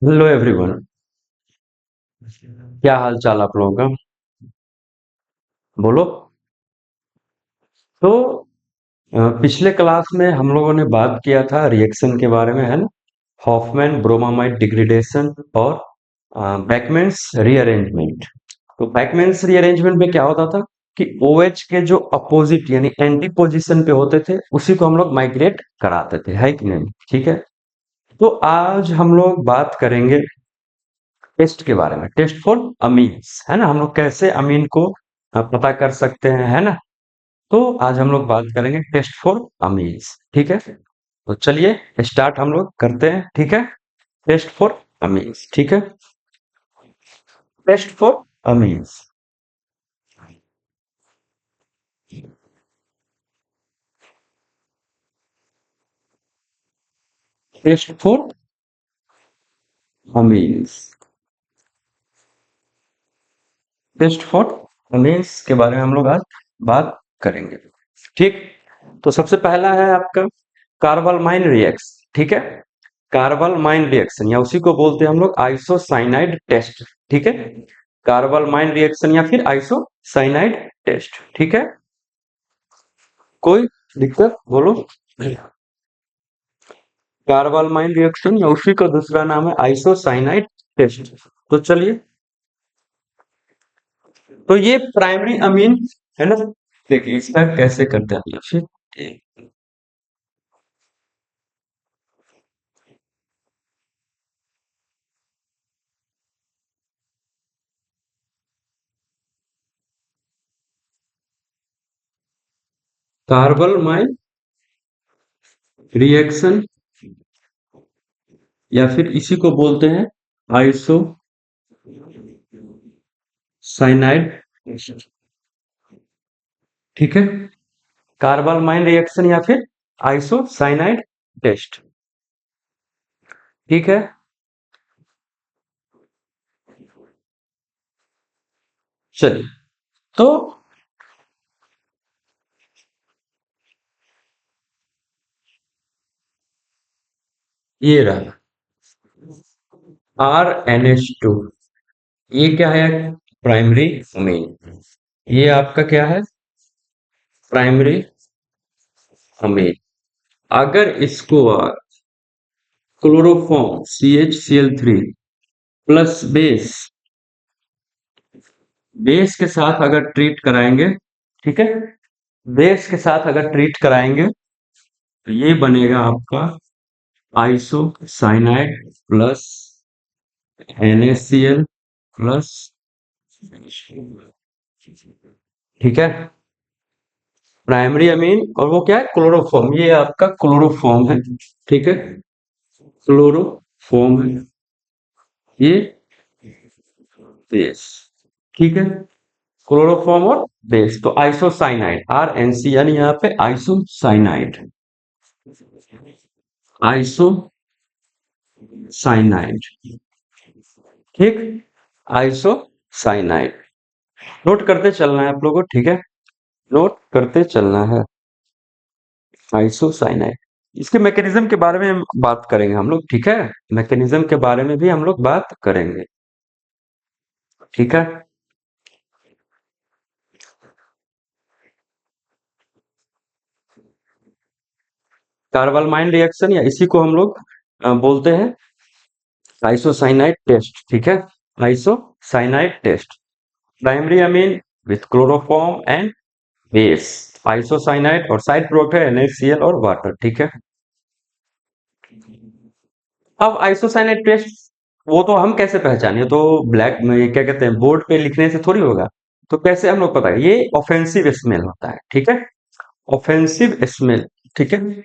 Hello everyone. क्या हाल चाल आप लोगों का? बोलो। तो पिछले क्लास में हम लोगों ने बात किया था रिएक्शन के बारे में, है ना? हॉफमैन ब्रोमामाइड डिग्रेडेशन और बैकमैन्स रीअरेंजमेंट। तो बैकमैन्स रीअरेंजमेंट में क्या होता था कि OH के जो अपोजिट यानी एंटी पोजीशन पे होते थे उसी को हम लोग माइग्रेट कराते थे, है कि नहीं? ठीक है। तो आज हम लोग बात करेंगे टेस्ट के बारे में, टेस्ट फॉर अमीन्स, है ना? हम लोग कैसे अमीन को पता कर सकते हैं, है ना? तो आज हम लोग बात करेंगे टेस्ट फॉर अमीन्स। ठीक है, तो चलिए स्टार्ट हम लोग करते हैं। ठीक है, टेस्ट फॉर अमीन्स। ठीक है, test for amines. Test for amines. Test for amines के बारे में हम लोग आज बात करेंगे। ठीक, तो सबसे पहला है आपका कार्बलमाइन रिएक्शन। ठीक है, कार्बलमाइन रिएक्शन या उसी को बोलते हैं हम लोग आइसोसाइनाइड टेस्ट। ठीक है, कार्बलमाइन रिएक्शन या फिर आइसोसाइनाइड टेस्ट। ठीक है, कोई दिक्कत बोलो। कार्बलमाइन रिएक्शन या उसी का दूसरा नाम है आइसोसाइनाइड टेस्ट। तो चलिए, तो ये प्राइमरी अमीन है ना। देखिए इसका कैसे करते हैं फिर। कार्बलमाइन रिएक्शन या फिर इसी को बोलते हैं आइसोसाइनाइड टेस्ट। ठीक है, कार्बलमाइन रिएक्शन या फिर आइसोसाइनाइड टेस्ट। ठीक है, चलिए, तो ये रहा RnH2। ये क्या है? Primary amine. ये आपका क्या है? Primary amine. अगर इसको chloroform CHCl3 plus base base के साथ अगर ट्रीट कराएंगे, ठीक है, बेस के साथ अगर ट्रीट कराएंगे तो ये बनेगा आपका आइसोसाइनाइड प्लस NaCl प्लस। ठीक है, प्राइमरी अमीन और वो क्या है? क्लोरोफॉर्म। ये आपका क्लोरोफॉर्म है। ठीक है, क्लोरोफॉर्म है ये बेस। ठीक है, क्लोरोफॉर्म और बेस। तो आइसोसाइनाइड RNC यानी यहाँ पे आइसोसाइनाइड। आइसोसाइनाइड। ठीक, आइसोसाइनाइड। नोट करते चलना है आप लोगों को। ठीक है, नोट करते चलना है। आइसोसाइनाइड, इसके मैकेनिज्म के बारे में हम बात करेंगे हम लोग। ठीक है, मैकेनिज्म के बारे में भी हम लोग बात करेंगे। ठीक है, कार्बलमाइन रिएक्शन या इसी को हम लोग बोलते हैं आइसोसाइनाइड टेस्ट। ठीक है, isocyanide test. Primary amine with chloroform and base, isocyanide और साइड प्रोडक्ट है NaCl और वाटर। ठीक है, अब आइसोसाइनाइड टेस्ट वो तो हम कैसे पहचाने? ये तो ब्लैक में क्या कहते हैं, बोर्ड पे लिखने से थोड़ी होगा। तो कैसे हम लोग पता है? ये ऑफेंसिव स्मेल होता है। ठीक है, ऑफेंसिव स्मेल। ठीक है,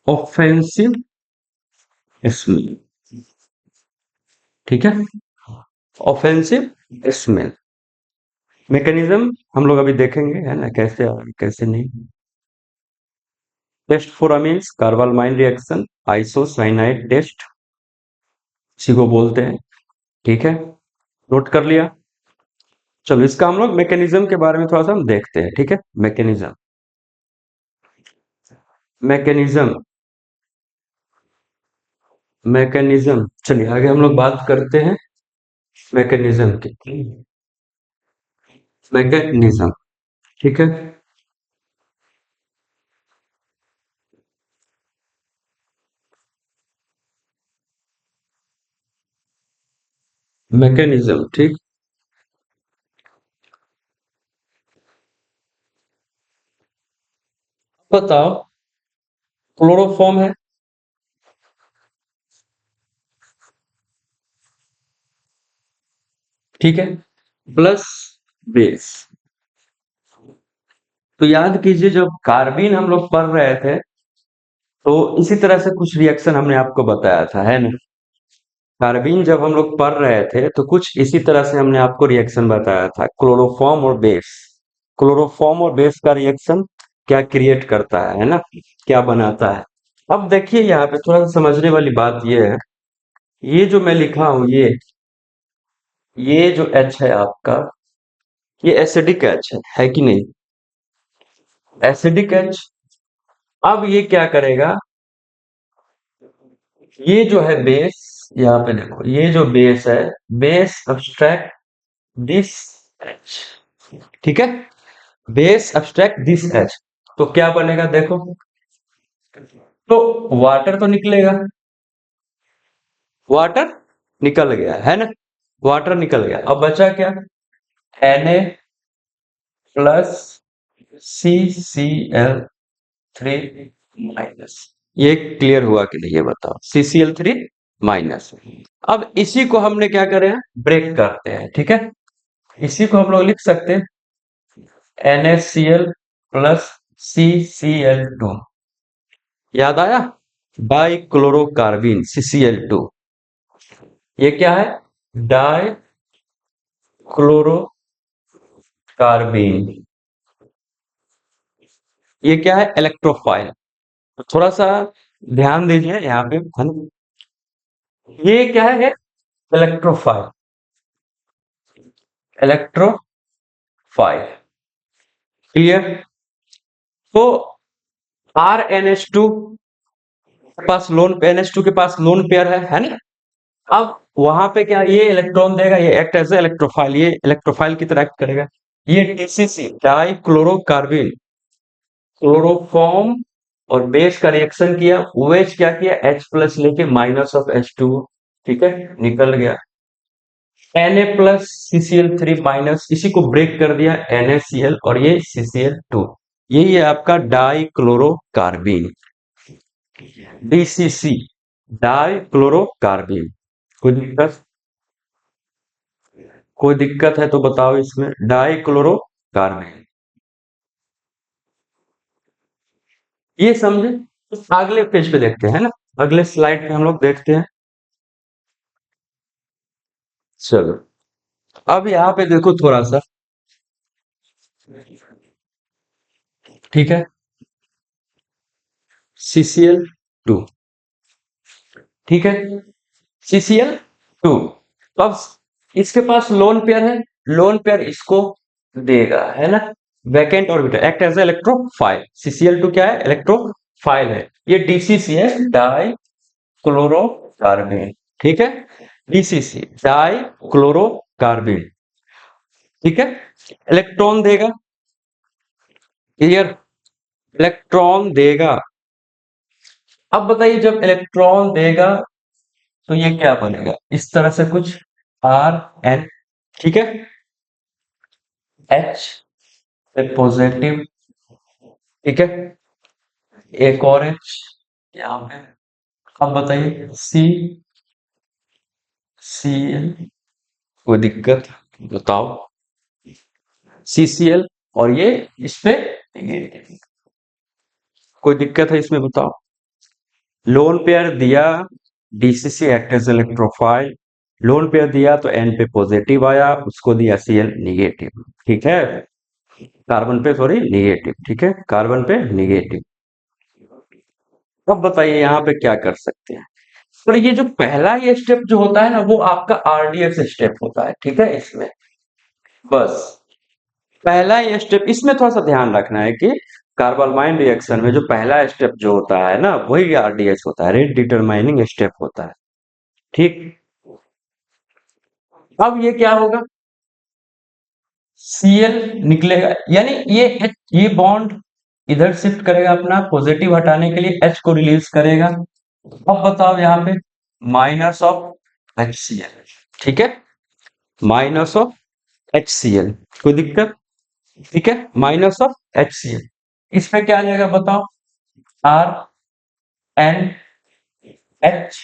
ऑफेंसिव स्मेल। ठीक है, ऑफेंसिव स्मेल। मैकेनिज्म हम लोग अभी देखेंगे, है ना, कैसे और कैसे नहीं। Test for amines carbylamine reaction isocyanide test, इसी को बोलते हैं। ठीक है, नोट कर लिया। चलो इसका हम लोग मैकेनिज्म के बारे में थोड़ा सा हम देखते हैं। ठीक है, मैकेनिज्म। मैकेनिज्म मैकेनिज्म, चलिए आगे हम लोग बात करते हैं मैकेनिज्म की। मैकेनिज्म, ठीक है। मैकेनिज्म, ठीक। बताओ, क्लोरोफॉर्म है, ठीक है, प्लस बेस। तो याद कीजिए जब कार्बीन हम लोग पढ़ रहे थे तो इसी तरह से कुछ रिएक्शन हमने आपको बताया था, है ना। कार्बीन जब हम लोग पढ़ रहे थे तो कुछ इसी तरह से हमने आपको रिएक्शन बताया था, क्लोरोफॉर्म और बेस। क्लोरोफॉर्म और बेस का रिएक्शन क्या क्रिएट करता है ना, क्या बनाता है। अब देखिए यहाँ पे थोड़ा सा समझने वाली बात ये है, ये जो मैं लिखा हूं, ये जो H है आपका, ये एसिडिक है कि नहीं, एसिडिक H। अब ये क्या करेगा, ये जो है बेस, यहाँ पे देखो ये जो बेस है, बेस abstract दिस H, ठीक है, बेस abstract दिस H। तो क्या बनेगा देखो, तो वाटर तो निकलेगा, वाटर निकल गया है ना, वाटर निकल गया। अब बचा क्या, Na CCl3 माइनस। ये क्लियर हुआ कि नहीं, ये बताओ, CCl3 माइनस। अब इसी को हमने क्या करे हैं, ब्रेक करते हैं, ठीक है। इसी को हम लोग लिख सकते हैं NaCl+CCl2। याद आया, डाइक्लोरोकार्बिन CCl2। ये क्या है, डाइक्लोरोकार्बिन। ये क्या है, इलेक्ट्रोफाइल। तो थोड़ा सा ध्यान दीजिए यहाँ पे, है ना। ये क्या है, इलेक्ट्रोफाइल, इलेक्ट्रोफाइल, क्लियर। तो आर एन एच टू के पास लोन, NH2 के पास लोन पेयर है ना। अब वहां पे क्या, ये इलेक्ट्रॉन देगा, ये एक्ट एज ए इलेक्ट्रोफाइल, ये इलेक्ट्रोफाइल की तरह एक्ट करेगा। ये DCC डाई क्लोरोकार्बिन, क्लोरोफॉर्म और बेस का रिएक्शन किया, OH क्या किया, H+ लेके -H2, ठीक है, निकल गया। Na+CCl3 माइनस, इसी को ब्रेक कर दिया, NaCl और ये CCl2। यही है आपका डाई क्लोरोकार्बिन, DCC, डाई क्लोरोकार्बिन। कोई दिक्कत, कोई दिक्कत है तो बताओ इसमें, डाई क्लोरोकार्बिन, ये समझे। तो अगले पेज पे देखते हैं ना, अगले स्लाइड पे हम लोग देखते हैं। चलो, अब यहाँ पे देखो थोड़ा सा, ठीक है, CCl2, ठीक है, CCl2। तो अब इसके पास लोन पेयर है, लोन पेयर इसको देगा, है ना। Vacant orbital act as electrophile, CCl2 क्या है, इलेक्ट्रोफाइल है। ये DCC है, डाई क्लोरोकार्बिन, ठीक है, DCC डाई क्लोरोकार्बिन, ठीक है। इलेक्ट्रॉन देगा, क्लियर, इलेक्ट्रॉन देगा। अब बताइए जब इलेक्ट्रॉन देगा तो ये क्या बनेगा, इस तरह से कुछ, Rn, ठीक है, H पॉजिटिव, ठीक है, एक और H यहाँ पे। अब बताइए CCl, कोई दिक्कत बताओ, CCl और ये इस पे negative। कोई दिक्कत है इसमें बताओ, लोन पेयर दिया, DCC act as electrophile, lone pair दिया तो N पे पॉजिटिव आया, उसको दिया Cl निगेटिव, ठीक है, कार्बन पे सॉरी निगेटिव, ठीक है, कार्बन पे निगेटिव। अब बताइए यहाँ पे क्या कर सकते हैं। पर ये जो पहला ये स्टेप जो होता है ना, वो आपका RDS स्टेप होता है, ठीक है, इसमें बस पहला ये स्टेप, इसमें थोड़ा सा ध्यान रखना है कि कार्बालमाइन रिएक्शन में जो पहला स्टेप जो होता है ना, वही आरडीएच होता है, रेट डिटरमाइनिंग स्टेप होता है। ठीक। अब ये क्या होगा, सीएल निकलेगा, यानी ये बॉन्ड इधर शिफ्ट करेगा, अपना पॉजिटिव हटाने के लिए एच को रिलीज करेगा। अब बताओ यहाँ पे minus of H C L, ठीक है, minus of H C L, कोई दिक्कत? ठीक है, minus of H C L, इस पे क्या आ जाएगा बताओ, आर एन एच,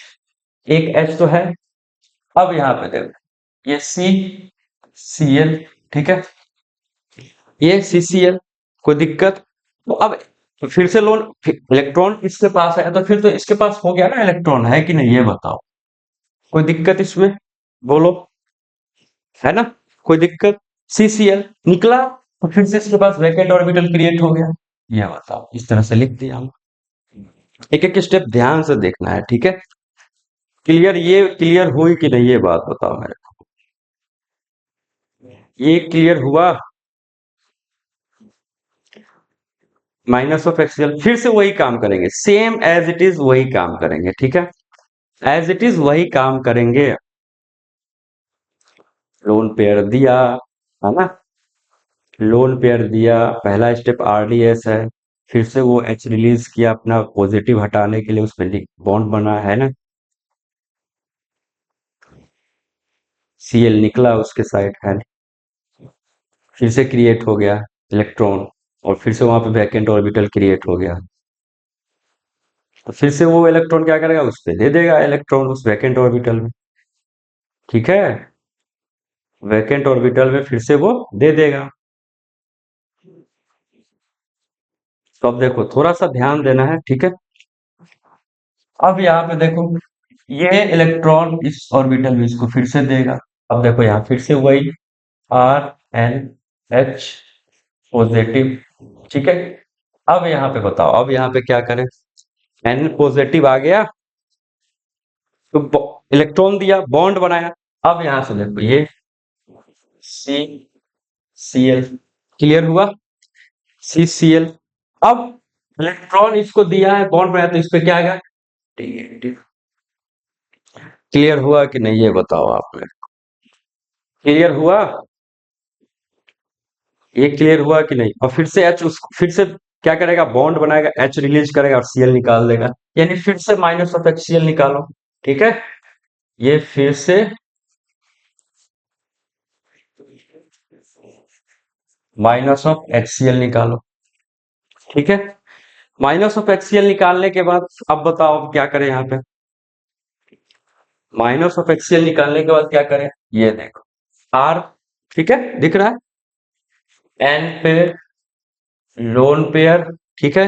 एक एच तो है। अब यहाँ पे देखो ये सी सी एल, ठीक है, ये सी सी एल, कोई दिक्कत? तो अब फिर से लोन, इलेक्ट्रॉन इसके पास है तो फिर तो इसके पास हो गया ना इलेक्ट्रॉन, है कि नहीं, ये बताओ, कोई दिक्कत इसमें? बोलो, है ना, कोई दिक्कत? सी सी एल निकला तो फिर से इसके पास वैकेंट ऑर्बिटल क्रिएट हो गया। ये बताओ, इस तरह से लिख दिया हम। एक एक स्टेप ध्यान से देखना है, ठीक है? क्लियर, ये क्लियर हुई कि नहीं, ये बात बताओ मेरे को। ये क्लियर हुआ? माइनस ऑफ एक्सियल, फिर से वही काम करेंगे, सेम एज इट इज वही काम करेंगे, ठीक है, एज इट इज वही काम करेंगे। लोन पेयर दिया, है ना, लोन पेयर दिया, पहला स्टेप आरडीएस है, फिर से वो एच रिलीज किया अपना पॉजिटिव हटाने के लिए, उसमें बॉन्ड बना है ना, सीएल निकला उसके साइड है, फिर से क्रिएट हो गया इलेक्ट्रॉन, और फिर से वहां पे वैकेंट ऑर्बिटल क्रिएट हो गया, तो फिर से वो इलेक्ट्रॉन क्या करेगा, उस पे दे देगा इलेक्ट्रॉन उस वैकेंट ऑर्बिटल में, ठीक है, वैकेंट ऑर्बिटल में फिर से वो दे देगा। तो अब देखो थोड़ा सा ध्यान देना है, ठीक है? अब यहाँ पे देखो ये इलेक्ट्रॉन इस ऑर्बिटल में इसको फिर से देगा। अब देखो यहाँ फिर से वही आर एन एच पॉजिटिव, ठीक है। अब यहाँ पे बताओ, अब यहाँ पे क्या करें, एन पॉजिटिव आ गया तो इलेक्ट्रॉन दिया, बॉन्ड बनाया। अब यहाँ से देखो ये सी सी एल, क्लियर हुआ, सी सी एल। अब इलेक्ट्रॉन इसको दिया है, बॉन्ड बनाया, तो इस पे क्या आएगा, नेगेटिव। क्लियर हुआ कि नहीं, ये बताओ आपने, क्लियर हुआ? ये क्लियर हुआ कि नहीं? और फिर से एच उस फिर से क्या करेगा, बॉन्ड बनाएगा, एच रिलीज करेगा और सीएल निकाल देगा, यानी फिर से माइनस ऑफ एच सीएल निकालो, ठीक है, ये फिर से माइनस ऑफ एच सीएल निकालो, ठीक है, माइनस ऑफ एच सीएल निकालने के बाद अब बताओ अब क्या करें यहाँ पे, माइनस ऑफ एच सीएल निकालने के बाद क्या करें, ये देखो आर, ठीक है, दिख रहा है, एन पे लोन पेयर, ठीक है,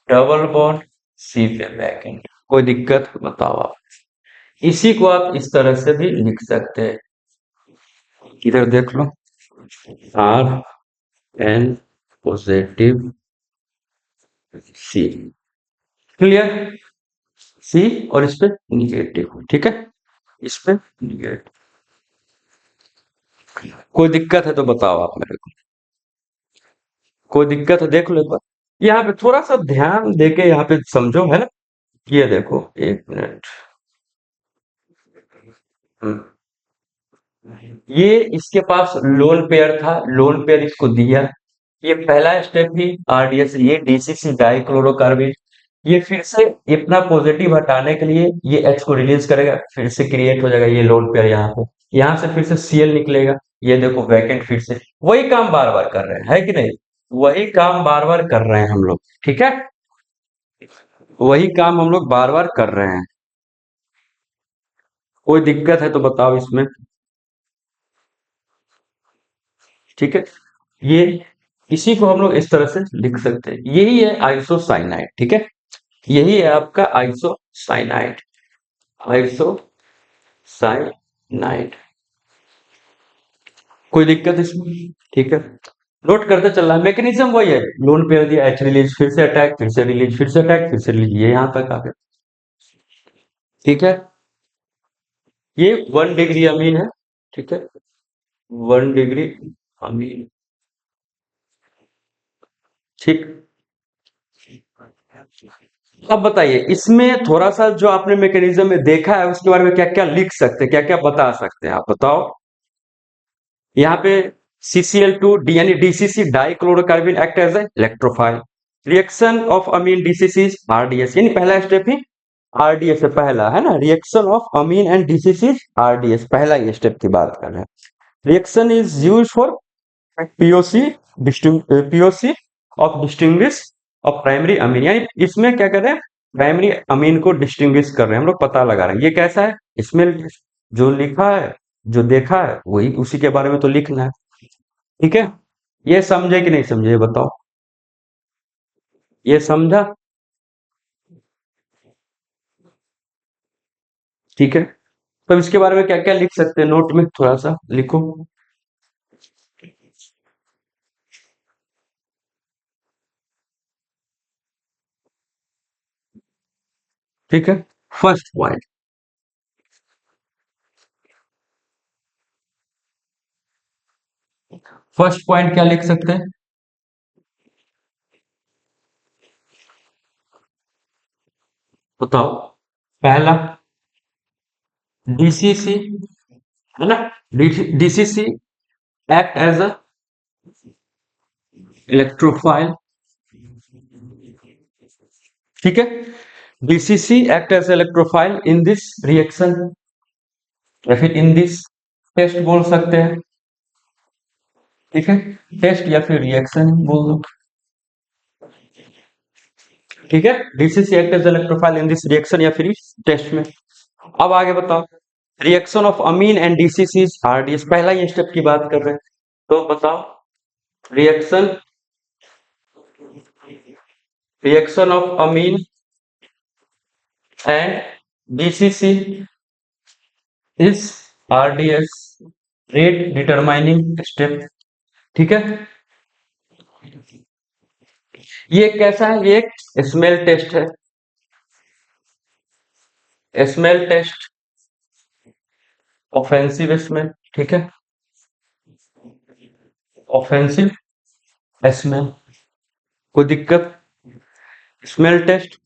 डबल बॉन्ड, सी पे बैक एंड, कोई दिक्कत बताओ आप? इसी को आप इस तरह से भी लिख सकते हैं, इधर देख लो, R N positive C, clear, C, और इस पे निगेटिव, ठीक है, इस पे निगेटिव, कोई दिक्कत है तो बताओ आप मेरे को, कोई दिक्कत है देख लो एक बार, यहाँ पे थोड़ा सा ध्यान देके यहाँ पे समझो, है ना, ये देखो एक मिनट, हम्म, ये इसके पास लोन पेयर था, लोन पेयर इसको दिया, ये पहला स्टेप ही आरडीएस, ये डीसीसी डाइक्लोरोकार्बेट, ये फिर से अपना पॉजिटिव हटाने के लिए ये एच को रिलीज करेगा, फिर से क्रिएट हो जाएगा ये लोन पेयर, यहाँ पे यहाँ से फिर से सीएल निकलेगा, ये देखो वैकेंट, फिर से वही काम बार बार कर रहे हैं, है कि नहीं, वही काम बार बार कर रहे हैं हम लोग, ठीक है, वही काम हम लोग बार बार कर रहे हैं, कोई दिक्कत है तो बताओ इसमें, ठीक है, ये इसी को हम लोग इस तरह से लिख सकते हैं, यही है आइसोसाइनाइड, ठीक है, यही है आपका आइसोसाइनाइड, आइसोसाइनाइड, कोई दिक्कत इसमें, ठीक है, नोट करते चलना है, मैकेनिज्म वही है, लोन पेयर दिया, एच रिलीज, फिर से अटैक, फिर से रिलीज, फिर से अटैक, फिर से रिलीज, ये यहां तक आ गया, ठीक है, ये 1 डिग्री अमीन है, ठीक है, 1 डिग्री अमीन, ठीक, अब बताइए इसमें थोड़ा सा जो आपने मैकेनिज्म में देखा है उसके बारे में क्या क्या लिख सकते हैं, क्या क्या बता सकते हैं, आप बताओ। यहाँ पे CCl2 डी यानी DCC dichlorocarbene act as a electrophile. Reaction of amine DCC RDS, यानी पहला स्टेप ही RDS है, पहला है ना, reaction of amine and DCC RDS, पहला ही स्टेप की बात कर रहे हैं। Reaction is use for POC, POC of distinguish of primary amine, यानी इसमें क्या कर रहे हैं, प्राइमरी अमीन को डिस्टिंग्विश कर रहे हैं हम लोग, पता लगा रहे हैं। ये कैसा है, इसमें जो लिखा है, जो देखा है वही उसी के बारे में तो लिखना है। ठीक है, ये समझे कि नहीं समझे, ये बताओ, ये समझा? ठीक है, तो इसके बारे में क्या क्या लिख सकते हैं, नोट में थोड़ा सा लिखो। ठीक है, फर्स्ट पॉइंट, फर्स्ट पॉइंट क्या लिख सकते हैं, बताओ। पहला, DCC, है ना, DCC act as a electrophile, ठीक है। DCC act as electrophile in this reaction, या फिर इन दिस टेस्ट बोल सकते हैं, ठीक है, टेस्ट या फिर रिएक्शन बोल दो, ठीक है। DCC act as electrophile in this reaction या फिर इस टेस्ट में। अब आगे बताओ, reaction of amine and DCC RDS, पहला ही स्टेप की बात कर रहे हैं, तो बताओ, reaction, reaction of amine and DCC is RDS, rate determining step, ठीक है। ये कैसा है, ये एक स्मेल टेस्ट है, स्मेल टेस्ट, ऑफेंसिव स्मेल, ठीक है, ऑफेंसिव स्मेल, कोई दिक्कत, स्मेल टेस्ट,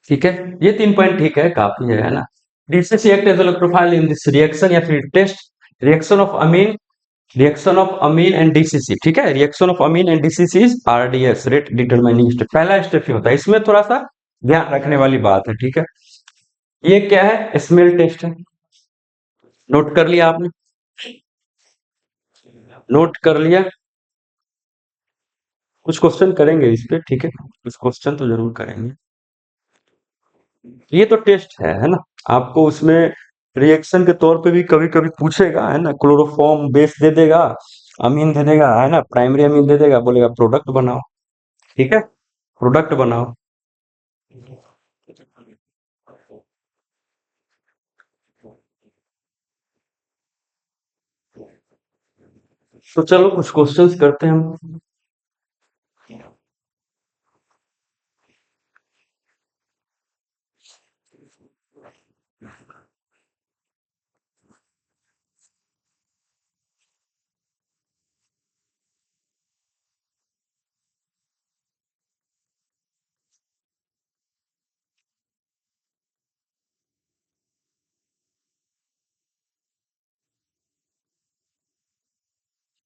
ठीक है। ये 3 पॉइंट ठीक है, काफी है ना। DCC act as electrophile in this reaction या फिर test, reaction of amine, reaction of amine and DCC, ठीक है, reaction of amine and DCC is RDS, rate determining step, पहला स्टेप ही होता है, इसमें थोड़ा सा ध्यान रखने वाली बात है, ठीक है। ये क्या है, स्मेल टेस्ट है, नोट कर लिया आपने, नोट कर लिया। कुछ क्वेश्चन करेंगे इस पे, ठीक है, कुछ क्वेश्चन तो जरूर करेंगे। ये तो टेस्ट है ना, आपको उसमें रिएक्शन के तौर पे भी कभी कभी पूछेगा, है ना, क्लोरोफॉर्म बेस दे देगा, अमीन दे देगा, है ना, प्राइमरी अमीन दे देगा, बोलेगा प्रोडक्ट बनाओ, ठीक है, प्रोडक्ट बनाओ। तो चलो कुछ क्वेश्चंस करते हैं हम।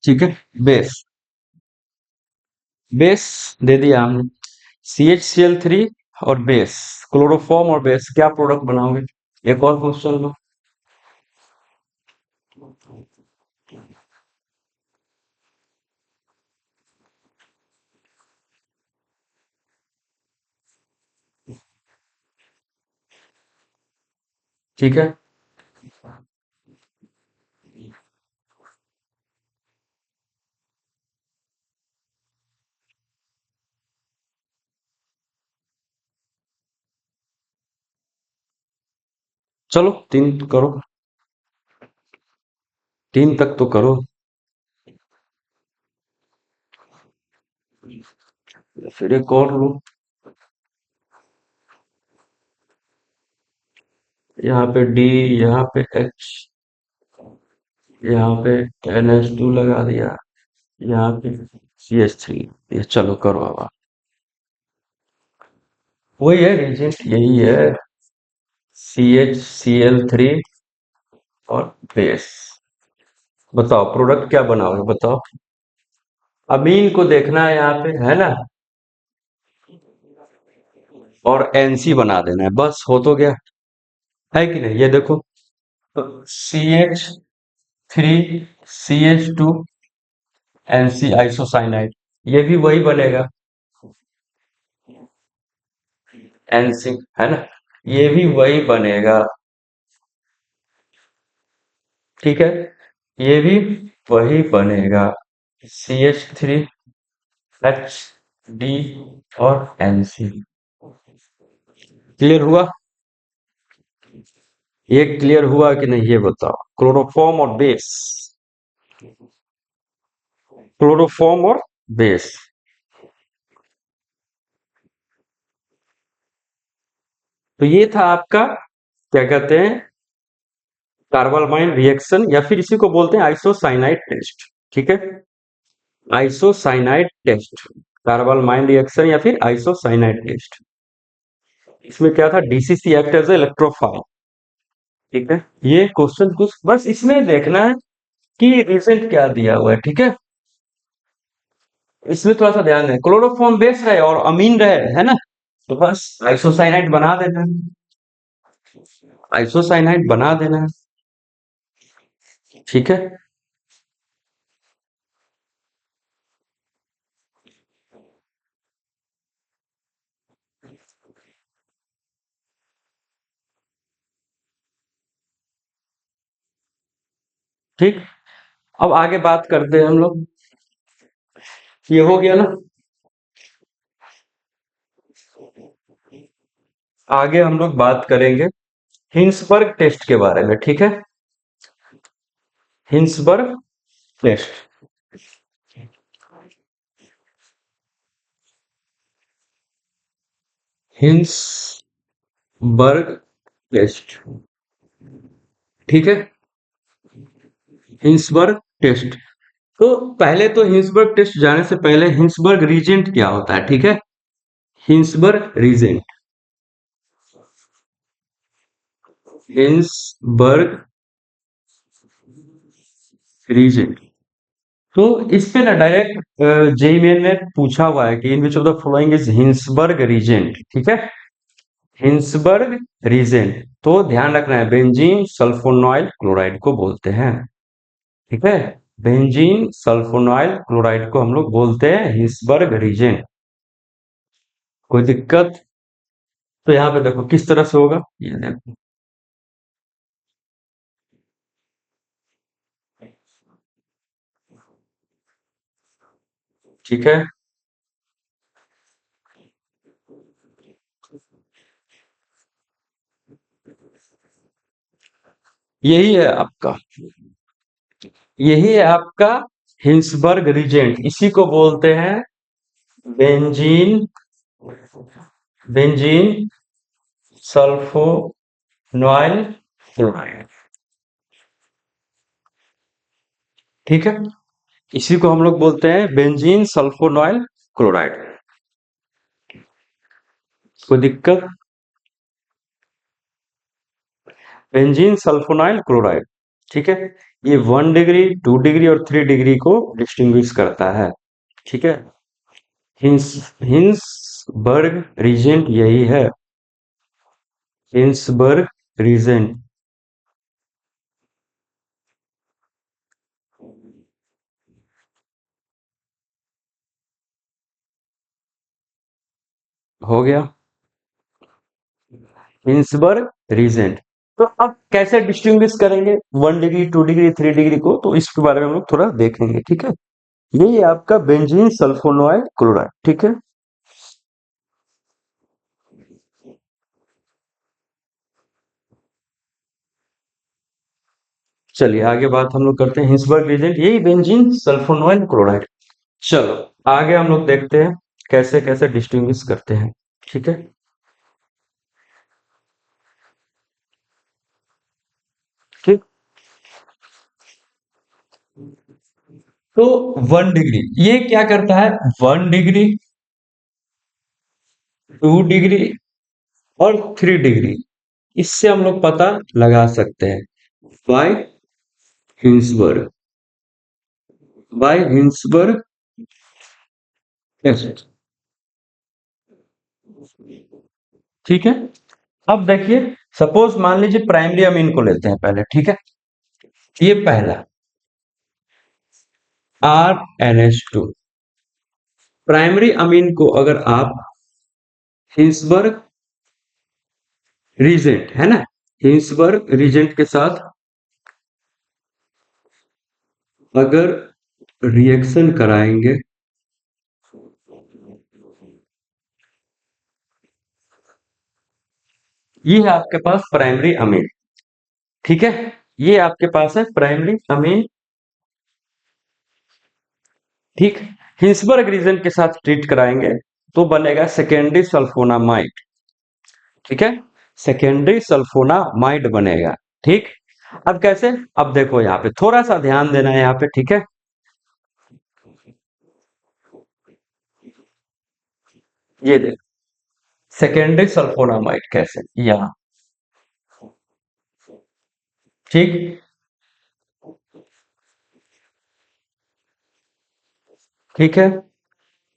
ठीक है, बेस, बेस दे दिया हमने, CHCl3 और बेस, क्लोरोफॉर्म और बेस, क्या प्रोडक्ट बनाओगे, एक और क्वेश्चन लो। ठीक है, चलो 3 करो, 3 तक तो करो, फिर एक और लो, यहाँ पे D, यहाँ पे H, यहाँ पे NH2 लगा दिया, यहाँ पे CH3, ये चलो करो अब आप। वही है रीजेंट, यही है। CHCl3 और बेस। बताओ प्रोडक्ट क्या बनाओगे, बताओ। अमीन को देखना है यहाँ पे, है ना। और NC बना देना है, बस हो तो गया। है कि नहीं, ये देखो। तो CH3CH2NC आइसोसाइनाइड, ये भी वही बनेगा। NC, है ना, ये भी वही बनेगा। ठीक है, ये भी वही बनेगा। CH3H, D और NC। क्लियर हुआ? ये क्लियर हुआ कि नहीं, ये बताओ। क्लोरोफॉर्म और बेस, क्लोरोफॉर्म और बेस। तो ये था आपका, क्या कहते हैं, कार्बालमाइन रिएक्शन, या फिर इसी को बोलते हैं आइसोसाइनाइड टेस्ट। ठीक है, आइसोसाइनाइड टेस्ट, कार्बालमाइन रिएक्शन या फिर आइसोसाइनाइड टेस्ट। इसमें क्या था, DCC एक्ट एज इलेक्ट्रोफाइल। ठीक है, ये क्वेश्चन कुछ बस इसमें देखना है कि रिजल्ट क्या दिया हुआ है। ठीक है, इसमें थोड़ा सा ध्यान दें, क्लोरोफॉर्म बेस रहे और अमीन रहे, है ना, तो बस आइसोसाइनाइड बना देना है, आइसोसाइनाइड बना देना है। ठीक है, ठीक। अब आगे बात करते हैं हम लोग, ये हो गया ना। आगे हम लोग बात करेंगे हिंसबर्ग टेस्ट के बारे में। ठीक है, हिंसबर्ग टेस्ट, हिंसबर्ग टेस्ट। ठीक है, हिंसबर्ग टेस्ट। तो पहले तो हिंसबर्ग टेस्ट जाने से पहले हिंसबर्ग रीजेंट क्या होता है, ठीक है। Hinsberg reagent, Hinsberg reagent. तो इस पे ना डायरेक्ट जेई मेन में पूछा हुआ है कि in which of the following is Hinsberg reagent. ठीक है, हिंसबर्ग रीजेंट। तो ध्यान रखना है, बेंजीन सल्फोनॉइल क्लोराइड को बोलते हैं। ठीक है, बेंजीन सल्फोनॉइल क्लोराइड को हम लोग बोलते हैं हिंसबर्ग रीजेंट। कोई दिक्कत? तो यहाँ पे देखो किस तरह से होगा, ये देखो। ठीक है, यही है आपका, यही है आपका हिंसबर्ग रीजेंट। इसी को बोलते हैं बेंजीन, बेंजीन सल्फोनॉइल क्लोराइड। ठीक है, इसी को हम लोग बोलते हैं बेंजीन सल्फोनॉइल क्लोराइड। कोई दिक्कत? Benzene sulfonyl chloride. ठीक है, ये 1 डिग्री, 2 डिग्री और 3 डिग्री को डिस्टिंग्विश करता है। ठीक है, हिंस हिंसबर्ग रीजेंट यही है, हिंसबर्ग रीजेंट। हो गया, हिंसबर्ग रीजेंट। तो अब कैसे डिस्टिंग्विश करेंगे 1 डिग्री, 2 डिग्री, 3 डिग्री को, तो इसके बारे में हम लोग थोड़ा देखेंगे। ठीक है, यही है आपका बेंजीन सल्फोनॉइल क्लोराइड। ठीक है, चलिए आगे बात हम लोग करते हैं हिंसबर्ग रीजेंट, यही बेंजीन सल्फोनॉइल क्लोराइड। चलो आगे हम लोग देखते हैं कैसे कैसे डिस्टिंग्विश करते हैं। ठीक है, ठीक। तो 1 डिग्री ये क्या करता है, 1 डिग्री, 2 डिग्री और 3 डिग्री। इससे हम लोग पता लगा सकते हैं by Hinsberg, by Hinsberg test. ठीक है। अब देखिए, सपोज मान लीजिए प्राइमरी अमीन को लेते हैं पहले, ठीक है। ये पहला RnH2 प्राइमरी अमीन को अगर आप हिंसबर्ग रीजेंट है ना, हिंसबर्ग रीजेंट के साथ अगर रिएक्शन कराएंगे, ये है आपके पास प्राइमरी अमीन। ठीक है, ये आपके पास है प्राइमरी अमीन। ठीक, हिंसबर्ग रीजन के साथ ट्रीट कराएंगे तो बनेगा सेकेंडरी सल्फोनामाइड। ठीक है, सेकेंडरी सल्फोनामाइड बनेगा। ठीक, अब कैसे, अब देखो यहाँ पे थोड़ा सा ध्यान देना है यहाँ पे। ठीक है, ये देख, सेकेंडरी सल्फोनामाइड कैसे, यहाँ। ठीक, ठीक है,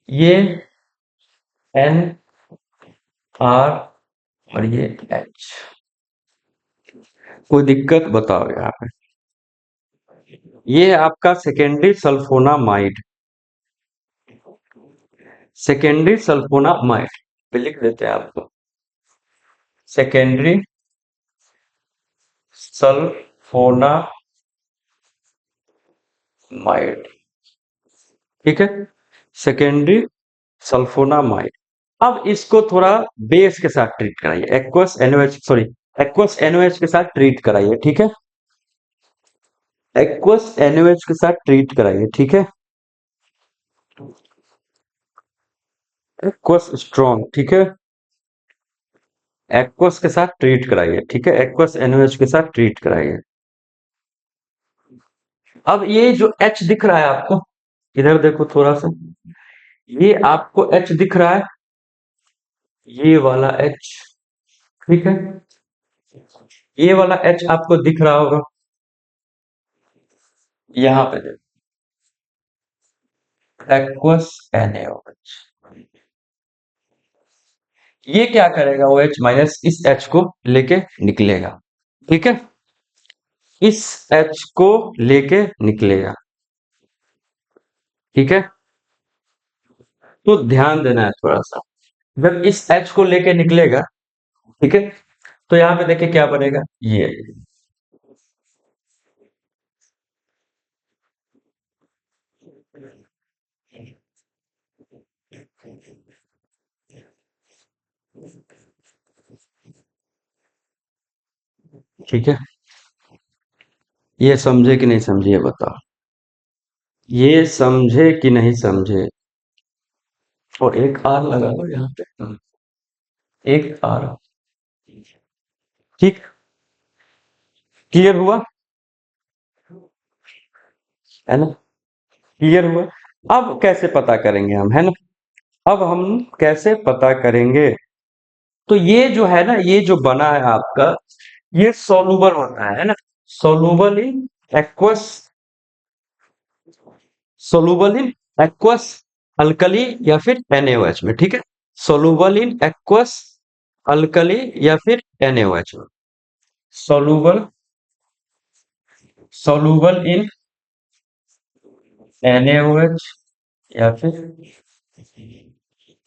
ये NR और ये H। कोई दिक्कत बताओ यहाँ पे। ये आपका सेकेंडरी सल्फोनामाइड, सेकेंडरी सल्फोनामाइड पे लिख देते हैं आपको, सेकेंडरी सल्फोनामाइड। ठीक है, सेकेंडरी सल्फोनामाइड। अब इसको थोड़ा बेस के साथ ट्रीट कराइए, aqueous NOH, sorry, aqueous NOH के साथ ट्रीट कराइए। ठीक है, एक्वस एनओएच के साथ ट्रीट कराइए। ठीक है, एक्वस स्ट्रॉन्ग। ठीक है, एक्वस के साथ ट्रीट कराइए। ठीक है, एक्वस एनओएच के साथ ट्रीट कराइए। अब ये जो H दिख रहा है आपको, इधर देखो थोड़ा सा, ये आपको H दिख रहा है, ये वाला H। ठीक है, ये वाला H आपको दिख रहा होगा, यहाँ पे देखो एक्वस NaOH। ये क्या करेगा, OH माइनस इस H को लेके निकलेगा। ठीक है, इस H को लेके निकलेगा। ठीक है, तो ध्यान देना है थोड़ा सा, जब इस H को लेके निकलेगा, ठीक है, तो यहाँ पे देखिए क्या बनेगा, ये। ठीक है, ये समझे कि नहीं समझे, ये बताओ। ये समझे कि नहीं समझे। और एक आर लगा लो यहाँ पे, एक आर। ठीक, क्लियर हुआ, है ना, क्लियर हुआ। अब कैसे पता करेंगे हम, है ना, अब हम कैसे पता करेंगे। तो ये जो है ना, ये जो बना है आपका, ये सोलूबल होता है ना, soluble in aqueous, soluble in aqueous alkali या फिर NaOH में। ठीक है, सोलूबल इन एक्वस अल्कली या फिर NaOH में, सोलूबल, सोलूबल इन NaOH या फिर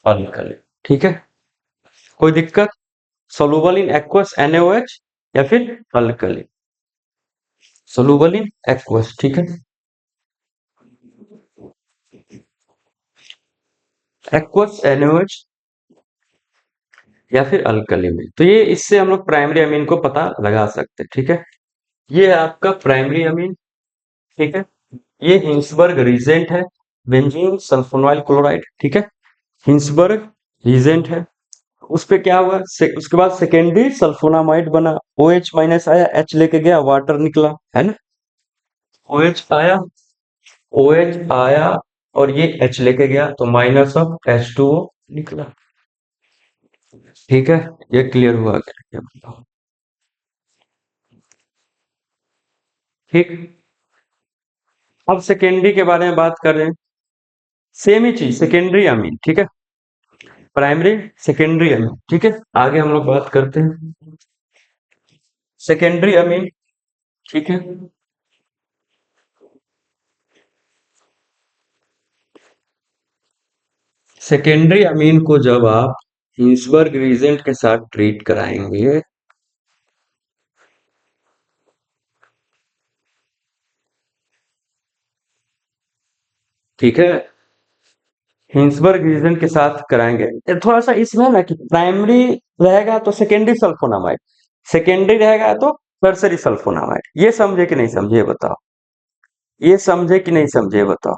अल्कली। ठीक है, कोई दिक्कत, सोलूबल इन एक्वस NaOH या फिर अल्कली, सोलूबल इन एक्वस। ठीक है, एक्वस NaOH या फिर अल्कली में। तो ये, इससे हम लोग प्राइमरी अमीन को पता लगा सकते हैं। ठीक है, ये है आपका प्राइमरी अमीन। ठीक है, ये हिंसबर्ग रीजेंट है, बेंजीन सल्फोनाइल क्लोराइड। ठीक है, हिंसबर्ग रीजेंट है, उस पे क्या हुआ, उसके बाद सेकेंडरी सल्फोनामाइड बना, OH माइनस आया, H लेके गया, वाटर निकला, है ना, OH आया, OH आया और ये H लेके गया तो माइनस ऑफ H2O निकला। ठीक है, ये क्लियर हुआ क्या, ये बताओ। ठीक। अब सेकेंडरी के बारे में बात कर रहे हैं। सेम ही चीज, सेकेंडरी अमीन, ठीक है। प्राइमरी, सेकेंडरी अमीन, ठीक है। आगे हम लोग बात करते हैं सेकेंडरी अमीन, ठीक है। सेकेंडरी अमीन को जब आप हिंसबर्ग रीजेंट के साथ ट्रीट कराएंगे, ठीक है, हिंसबर्ग रीजन के साथ कराएंगे। थोड़ा सा इसमें ना कि प्राइमरी रहेगा तो सेकेंडरी सल्फोनामाइड, सेकेंडरी रहेगा तो टर्सरी सल्फोनामाइड। ये समझे कि नहीं समझे, ये बताओ। ये समझे कि नहीं समझे, ये बताओ।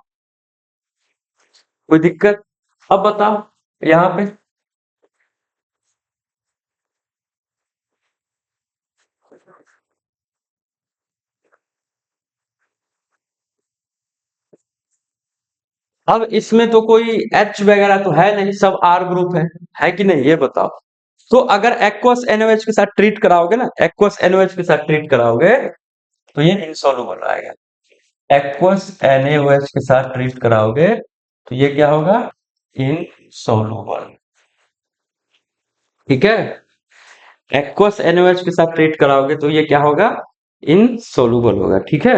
कोई दिक्कत? अब बताओ यहाँ पे। अब इसमें तो कोई एच वगैरह तो है नहीं, सब आर ग्रुप है कि नहीं, ये बताओ। तो अगर एक्वस एनओएच के साथ ट्रीट कराओगे ना, एक्वस एनओएच के साथ ट्रीट कराओगे तो ये इनसॉल्युबल आएगा। एक्वस NaOH के साथ ट्रीट कराओगे तो ये क्या होगा, इनसॉल्युबल। ठीक है, एक्वस NaOH के साथ ट्रीट कराओगे तो ये क्या होगा, इनसॉल्युबल होगा। ठीक है।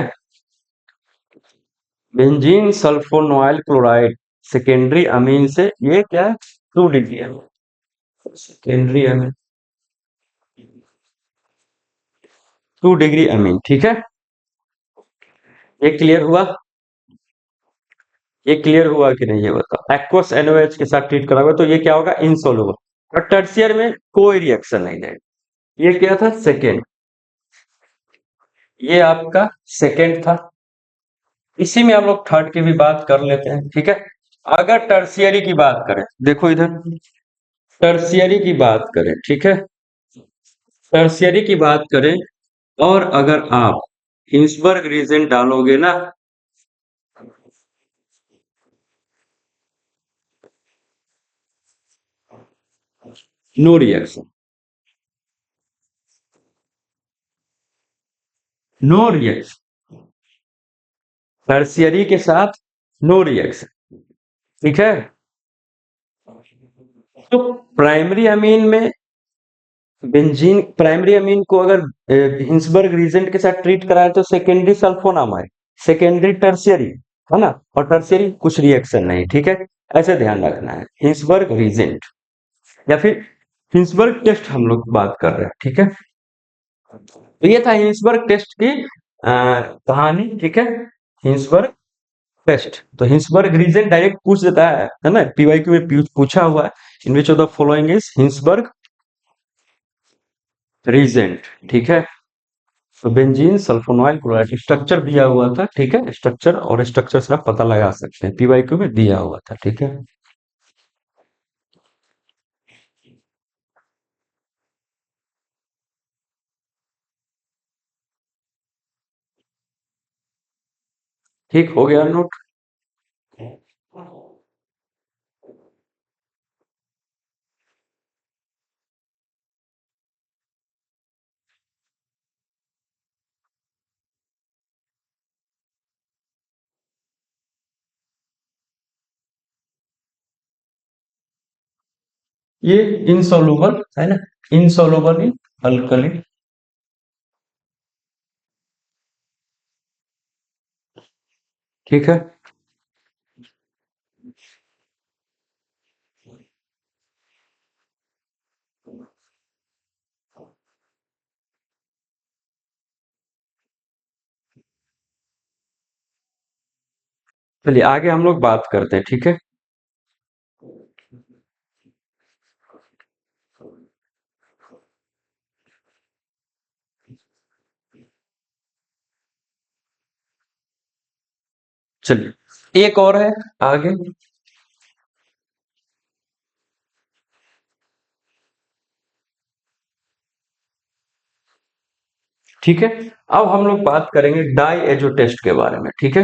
बेंजीन सल्फोनॉइल क्लोराइड सेकेंडरी अमीन से ये क्या है, 2 डिग्री है सेकेंडरी अमीन, 2 डिग्री अमीन, ठीक है। ये क्लियर हुआ, ये क्लियर हुआ कि नहीं, ये बताओ। एक्वस NaOH के साथ ट्रीट कराओगे तो ये क्या होगा, इनसॉल्युबल। और टर्सियर में कोई रिएक्शन नहीं देगा। ये क्या था, सेकेंड। ये आपका सेकेंड था। इसी में हम लोग थर्ड की भी बात कर लेते हैं, ठीक है। अगर टर्सियरी की बात करें, देखो इधर, टर्सियरी की बात करें, ठीक है, टर्सियरी की बात करें, और अगर आप हिंसबर्ग रीजन डालोगे ना, no reaction, no reaction, tertiary के साथ नो रिएक्शन, ठीक है। तो प्राइमरी अमीन में बेंजीन, प्राइमरी अमीन को अगर हिंसबर्ग रीजेंट के साथ ट्रीट कराए तो सेकेंडरी सल्फोनामाइड, सेकेंडरी टर्शियरी, है ना। और टर्शियरी कुछ रिएक्शन नहीं, ठीक है। ऐसे ध्यान रखना है, हिंसबर्ग रीजेंट या फिर हिंसबर्ग टेस्ट हम लोग बात कर रहे हैं, ठीक है। तो ये था हिंसबर्ग टेस्ट की कहानी, ठीक है। हिंसबर्ग टेस्ट, तो हिंसबर्ग रीजन डायरेक्ट पूछ देता है ना, पीवाईक्यू में पूछा हुआ है, in which of the following is Hinsberg reagent, ठीक है। तो बेंजीन सल्फोनॉइल क्लोराइड स्ट्रक्चर दिया हुआ था, ठीक है। स्ट्रक्चर और स्ट्रक्चर से आप पता लगा सकते हैं, पीवाईक्यू में दिया हुआ था, ठीक है। ठीक हो गया नोट। ये इनसॉल्युबल है ना, इनसॉल्युबल इन अल्कली, ठीक है। चलिए आगे हम लोग बात करते हैं, ठीक है। चलिए एक और है आगे, ठीक है। अब हम लोग बात करेंगे डाई एजो टेस्ट के बारे में, ठीक है।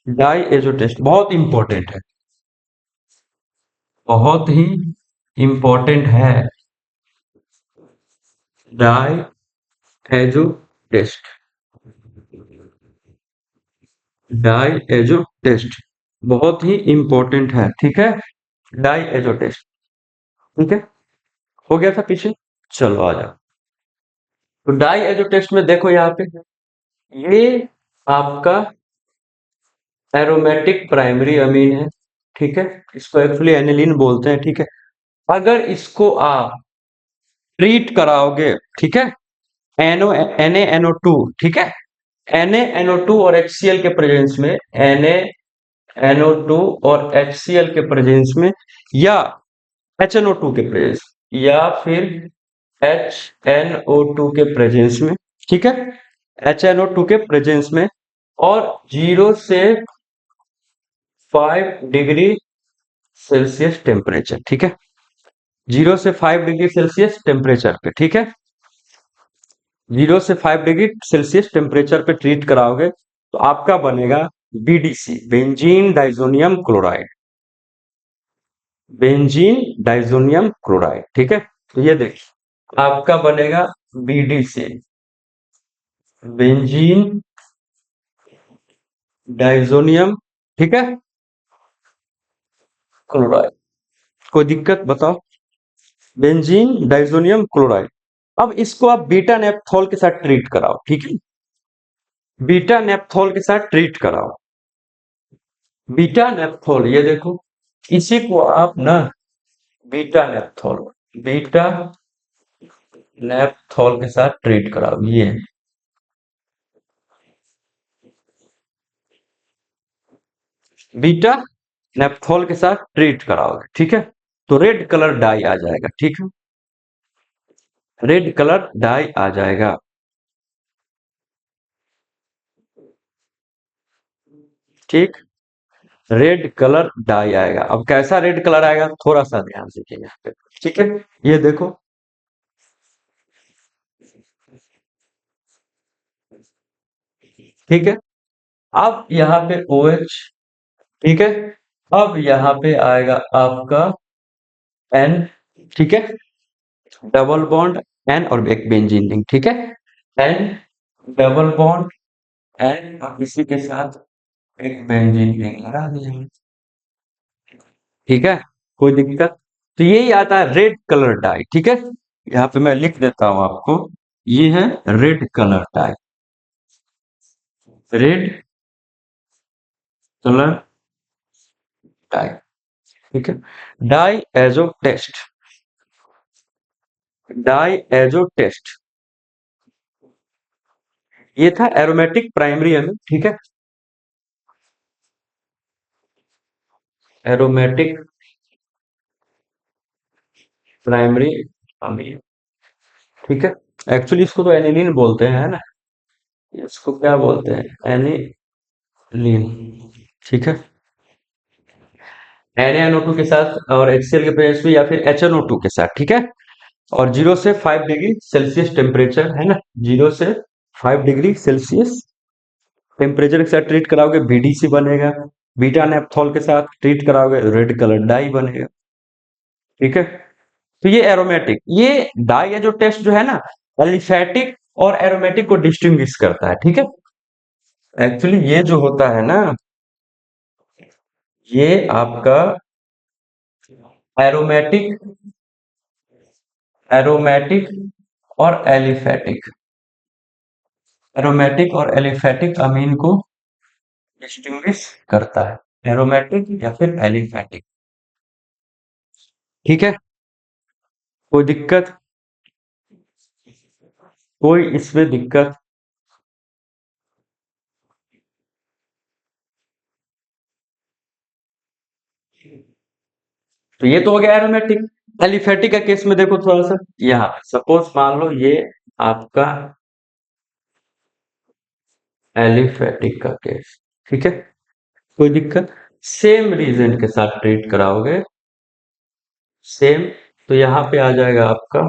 डाई एजो टेस्ट बहुत इंपॉर्टेंट है, बहुत ही इंपॉर्टेंट है। Diazo test, diazo test बहुत ही इंपॉर्टेंट है, ठीक है। डाई एजो टेस्ट, ठीक है। हो गया था पीछे, चलो आ जाओ। तो डाई एजो टेस्ट में देखो यहाँ पे, ये आपका एरोमेटिक प्राइमरी अमीन है, ठीक है। इसको एक्चुअली एनिलीन बोलते हैं, ठीक है। अगर इसको आप ट्रीट कराओगे, ठीक है, एनओ Na NO2, ठीक है, Na NO2 और HCl के प्रेजेंस में, Na NO2 और HCl के प्रेजेंस में, या HNO2 के प्रेजेंस, या फिर HNO2 के प्रेजेंस में, ठीक है, HNO2 के प्रेजेंस में, और 0 से 5 डिग्री सेल्सियस टेम्परेचर, ठीक है, 0 से 5 डिग्री सेल्सियस टेम्परेचर पे, ठीक है, 0 से 5 डिग्री सेल्सियस टेम्परेचर पे ट्रीट कराओगे तो आपका बनेगा BDC, benzene diazonium chloride, benzene diazonium chloride, ठीक है। तो ये देखिए आपका बनेगा BDC, बेंजीन डाइजोनियम, ठीक है, क्लोराइड। कोई दिक्कत बताओ, बेंजीन डाइजोनियम क्लोराइड। अब इसको आप बीटा नेप्थॉल के साथ ट्रीट कराओ, ठीक है, बीटा नेप्थॉल के साथ ट्रीट कराओ। बीटा नेप्थॉल, ये देखो, इसी को आप ना बीटा नेप्थॉल, बीटा नेप्थॉल के साथ ट्रीट कराओ, ये बीटा नेप्थॉल के साथ ट्रीट कराओगे, ठीक है, तो रेड कलर डाई आ जाएगा, ठीक है, रेड कलर डाई आ जाएगा, ठीक, रेड कलर डाई आएगा। अब कैसा रेड कलर आएगा, थोड़ा सा ध्यान से देखिए यहाँ पे, ठीक है, ये देखो, ठीक है। अब यहाँ पे OH, ठीक है, अब यहाँ पे आएगा आपका N, ठीक है, डबल बॉन्ड N और एक बेंजीन रिंग, ठीक है, N डबल बॉन्ड N और इसी के साथ एक बेंजीन रिंग लगा दिया, ठीक है, कोई दिक्कत। तो यही आता है रेड कलर डाई, ठीक है, यहाँ पे मैं लिख देता हूं आपको, ये है red colour dye, red colour dye, ठीक है। Diazo test, diazo test, ये था एरोमेटिक प्राइमरी अमीन, ठीक है, एरोमेटिक प्राइमरी अमीन, ठीक है। एक्चुअली इसको तो एनिलीन बोलते हैं, है ना, इसको क्या बोलते हैं, एनिलीन, ठीक है, NaNO2 के साथ और HCl के प्रेजेंस में, या फिर HNO2 के साथ, ठीक है, और 0 से 5 डिग्री सेल्सियस टेम्परेचर, है ना, 0 से 5 डिग्री सेल्सियस टेम्परेचर के साथ ट्रीट कराओगे BDC बनेगा, बीटा नेप्थॉल के साथ ट्रीट कराओगे रेड कलर डाई बनेगा, ठीक है। तो ये एरोमेटिक, ये डाई जो टेस्ट जो है ना, एलिफेटिक और एरोमेटिक को डिस्टिंग्विश करता है, ठीक है। एक्चुअली ये जो होता है ना, ये आपका एरोमेटिक, एरोमेटिक और एलिफेटिक, एरोमेटिक और एलिफेटिक अमीन को डिस्टिंग्विश करता है, एरोमेटिक या फिर एलिफेटिक, ठीक है। कोई दिक्कत, कोई इसमें दिक्कत, तो ये तो हो गया एरोमेटिक। एलिफेटिक का केस में देखो थोड़ा सा, यहाँ सपोज मान लो ये आपका एलिफेटिक का केस, ठीक है, कोई दिक्कत, सेम रीजन के साथ ट्रीट कराओगे, सेम, तो यहाँ पे आ जाएगा आपका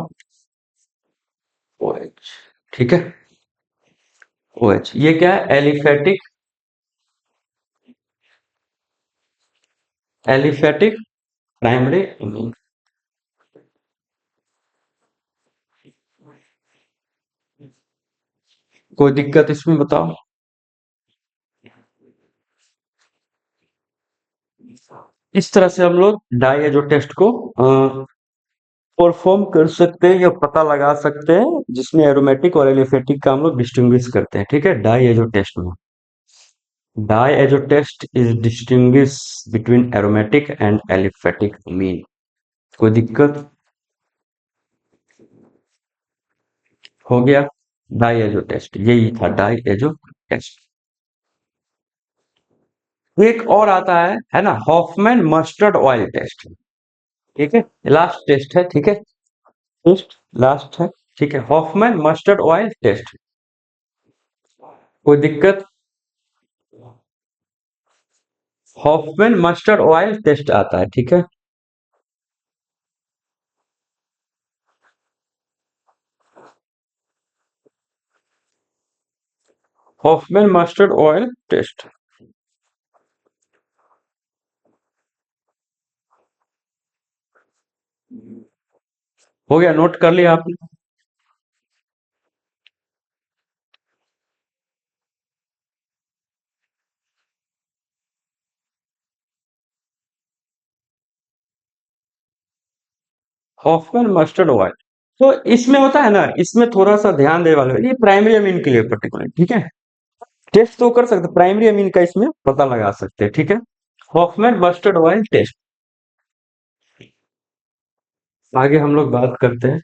OH, ठीक है, OH, ये क्या है, एलिफेटिक, एलिफेटिक प्राइमरी इमीन, कोई दिक्कत इसमें बताओ। इस तरह से हम लोग डाइएजो टेस्ट को परफॉर्म कर सकते हैं या पता लगा सकते हैं, जिसमें एरोमेटिक और एलिफेटिक का हम लोग डिस्टिंग्विश करते हैं। ठीक है, डाइएजो टेस्ट में diazo test is distinguish between aromatic and aliphatic amine. कोई दिक्कत? हो गया। डाइएजो टेस्ट यही था, डाइएजो टेस्ट। एक और आता है ना, हॉफमैन मस्टर्ड ऑयल टेस्ट। ठीक है, लास्ट टेस्ट है। ठीक है, टेस्ट लास्ट है। ठीक है, हॉफमैन मस्टर्ड ऑयल टेस्ट। कोई दिक्कत? हॉफमैन मस्टर्ड ऑयल टेस्ट आता है। ठीक है, हॉफमैन मस्टर्ड ऑयल टेस्ट। हो गया, नोट कर लिया आपने? Hofmann mustard oil. तो इसमें होता है ना, इसमें थोड़ा सा ध्यान दे वाले, ये प्राइमरी अमीन के लिए पर्टिकुलर। ठीक है, टेस्ट तो कर सकते, प्राइमरी अमीन का इसमें पता लगा सकते हैं। ठीक है, हॉफमैन मस्टर्ड ऑयल टेस्ट। आगे हम लोग बात करते हैं।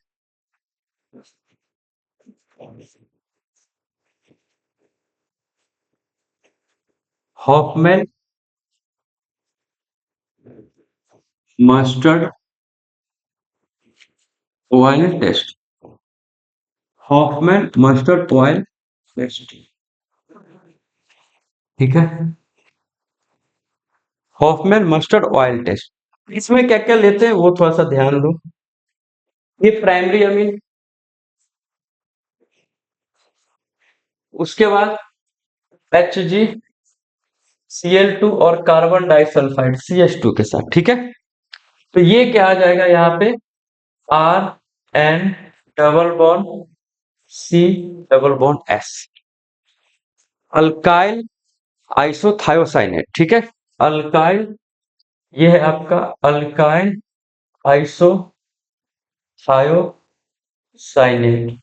Hofmann mustard oil test. Hofmann mustard oil test. ठीक है, हॉफमैन मस्टर्ड ऑयल टेस्ट। इसमें क्या क्या लेते हैं वो थोड़ा सा ध्यान दो। ये प्राइमरी अमीन, उसके बाद HgCl2 और कार्बन डाइसल्फाइड CH2 के साथ। ठीक है, तो ये क्या आ जाएगा यहाँ पे, RN double bond C double bond S, alkyl isothiocyanate. ठीक है, अल्काइल, ये है आपका अल्काइल आइसोथायोसाइनेट,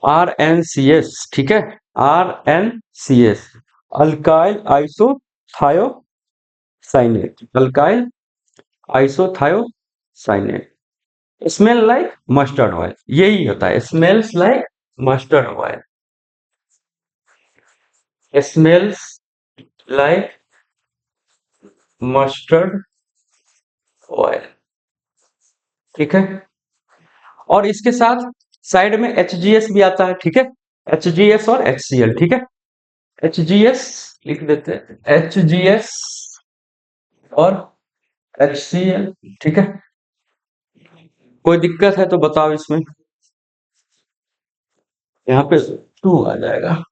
RnCS। ठीक है, RnCS, alkyl isothiocyanate, alkyl isothiocyanate. Smell like mustard oil, यही होता है, smells like mustard oil, smells like mustard oil. ठीक है, और इसके साथ साइड में HGS भी आता है। ठीक है, HGS और HCl। ठीक है, HGS लिख देते हैं, HGS और HCl। ठीक है, कोई दिक्कत है तो बताओ इसमें। यहाँ पे 2 आ जाएगा।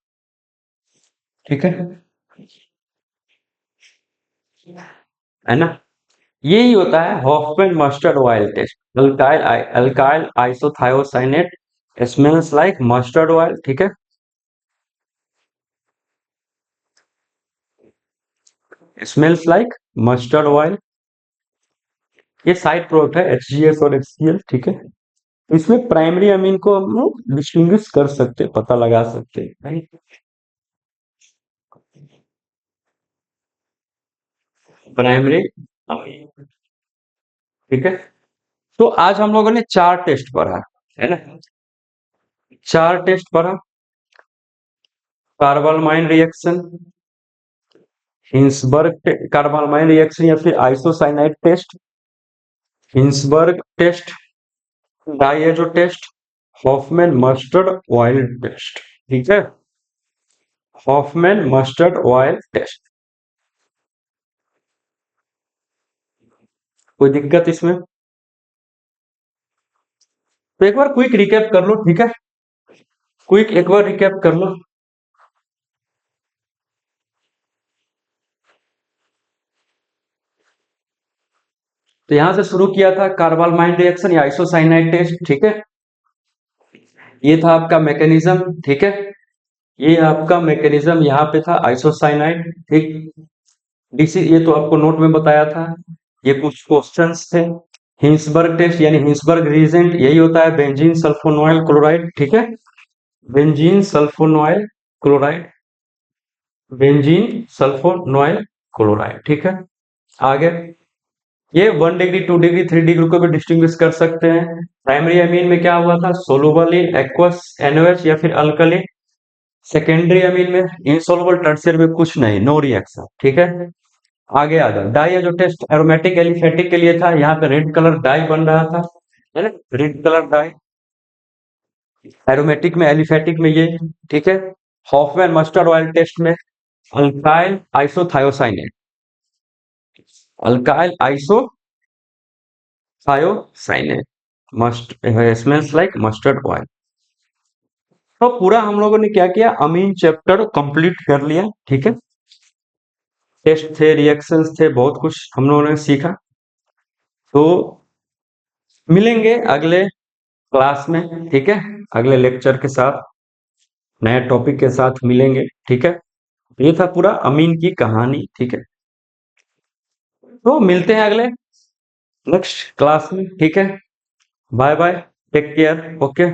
ठीक है है ना, यही होता है Hofmann mustard oil test. Alkyl isothiocyanate smells like mustard oil. ठीक है, स्मेल्स लाइक मस्टर्ड ऑयल। ये साइड प्रोडक्ट है HGS और HCl। ठीक है, इसमें प्राइमरी अमीन को हम लोग डिस्टिंग्विश कर सकते हैं, पता लगा सकते हैं। Primary amine. ठीक है, तो आज हम लोगों ने 4 टेस्ट पढ़ा, है ना, 4 टेस्ट पढ़ा। Carbylamine reaction, Hinsberg carbylamine reaction या फिर isocyanide test, Hinsberg test, diazo test, Hofmann mustard oil test. ठीक है, हॉफमैन मस्टर्ड ऑयल टेस्ट। कोई दिक्कत इसमें? तो एक बार क्विक रिकैप कर लो। ठीक है, क्विक एक बार रिकैप कर लो। तो यहां से शुरू किया था कार्बालमाइन रिएक्शन या आइसोसाइनाइड टेस्ट। ठीक है, ये था आपका मैकेनिज्म, ठीक है। ये आपका मैकेनिज्म यहाँ पे था आइसोसाइनाइड, ठीक। डीसी ये तो आपको नोट में बताया था। ये कुछ क्वेश्चंस थे। हिंसबर्ग टेस्ट यानी हिंसबर्ग रीजेंट, यही होता है बेंजीन सल्फोनॉइल क्लोराइड, ठीक है। बेंजीन सल्फोनॉइल क्लोराइड, बेंजीन सल्फोनॉइल क्लोराइड, ठीक है। आगे ये 1 डिग्री 2 डिग्री 3 डिग्री को भी डिस्टिंग्विश कर सकते हैं। प्राइमरी अमीन में क्या हुआ था, सोलुबल इन एक्वस NaOH या फिर अल्कली। सेकेंडरी अमीन में इनसॉल्युबल, टर्शियर में कुछ नहीं, नो रिएक्शन, ठीक है। आगे आ जाओ, डाई जो टेस्ट एरोमेटिक एलिफेटिक के लिए था, यहाँ पे रेड कलर डाई बन रहा था, है ना, रेड कलर डाई। एरोमेटिक में एलिफेटिक में ये, ठीक है। हॉफमैन मस्टर्ड ऑयल टेस्ट में alkyl isothiocyanate, alkyl isothiocyanate, must smells like mustard oil. तो पूरा हम लोगों ने क्या किया, अमीन चैप्टर कंप्लीट कर लिया, ठीक है। टेस्ट थे, रिएक्शंस थे, बहुत कुछ हम लोगों ने सीखा। तो मिलेंगे अगले क्लास में, ठीक है, अगले लेक्चर के साथ, नए टॉपिक के साथ मिलेंगे, ठीक है। ये था पूरा अमीन की कहानी, ठीक है। तो मिलते हैं अगले नेक्स्ट क्लास में, ठीक है। Bye bye, take care, okay.